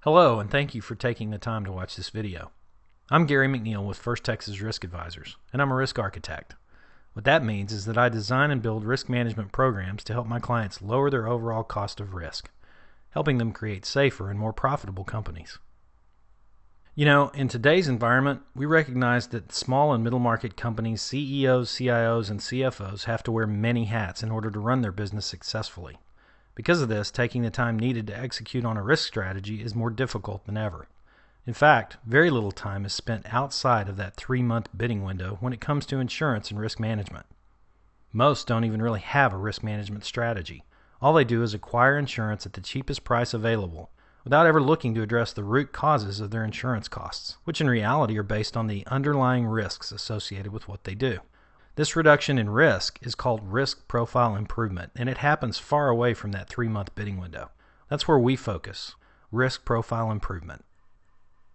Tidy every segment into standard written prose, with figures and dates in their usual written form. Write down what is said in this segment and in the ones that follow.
Hello, and thank you for taking the time to watch this video. I'm Gary McNeil with First Texas Risk Advisors, and I'm a risk architect. What that means is that I design and build risk management programs to help my clients lower their overall cost of risk, helping them create safer and more profitable companies. You know, in today's environment, we recognize that small and middle market companies, CEOs, CIOs, and CFOs have to wear many hats in order to run their business successfully. Because of this, taking the time needed to execute on a risk strategy is more difficult than ever. In fact, very little time is spent outside of that 3-month bidding window when it comes to insurance and risk management. Most don't even really have a risk management strategy. All they do is acquire insurance at the cheapest price available, without ever looking to address the root causes of their insurance costs, which in reality are based on the underlying risks associated with what they do. This reduction in risk is called risk profile improvement, and it happens far away from that 3-month bidding window. That's where we focus, risk profile improvement.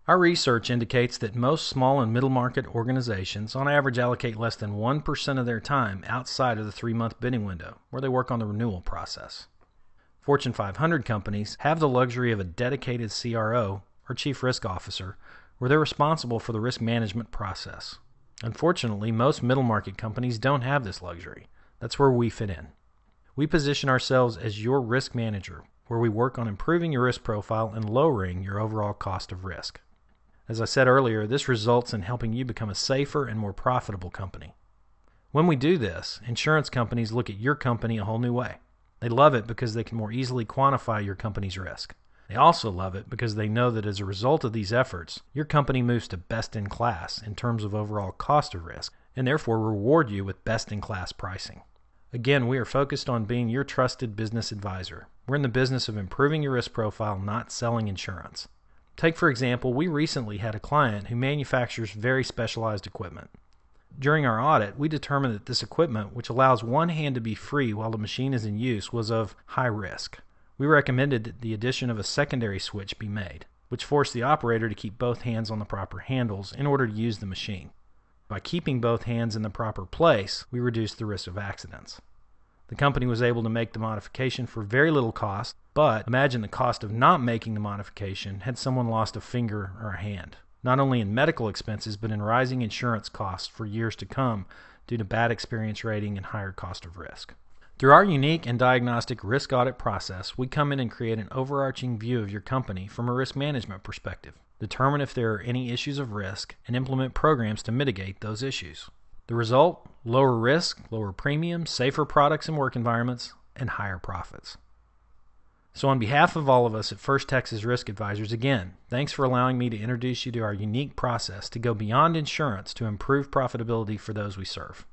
Our research indicates that most small and middle market organizations on average allocate less than 1% of their time outside of the 3-month bidding window, where they work on the renewal process. Fortune 500 companies have the luxury of a dedicated CRO, or Chief Risk Officer, where they're responsible for the risk management process. Unfortunately, most middle market companies don't have this luxury. That's where we fit in. We position ourselves as your risk manager, where we work on improving your risk profile and lowering your overall cost of risk. As I said earlier, this results in helping you become a safer and more profitable company. When we do this, insurance companies look at your company a whole new way. They love it because they can more easily quantify your company's risk. They also love it because they know that as a result of these efforts, your company moves to best-in-class in terms of overall cost of risk, and therefore reward you with best-in-class pricing. Again, we are focused on being your trusted business advisor. We're in the business of improving your risk profile, not selling insurance. Take, for example, we recently had a client who manufactures very specialized equipment. During our audit, we determined that this equipment, which allows one hand to be free while the machine is in use, was of high risk. We recommended that the addition of a secondary switch be made, which forced the operator to keep both hands on the proper handles in order to use the machine. By keeping both hands in the proper place, we reduced the risk of accidents. The company was able to make the modification for very little cost, but imagine the cost of not making the modification had someone lost a finger or a hand, not only in medical expenses but in rising insurance costs for years to come due to bad experience rating and higher cost of risk. Through our unique and diagnostic risk audit process, we come in and create an overarching view of your company from a risk management perspective, determine if there are any issues of risk, and implement programs to mitigate those issues. The result? Lower risk, lower premiums, safer products and work environments, and higher profits. So on behalf of all of us at First Texas Risk Advisors, again, thanks for allowing me to introduce you to our unique process to go beyond insurance to improve profitability for those we serve.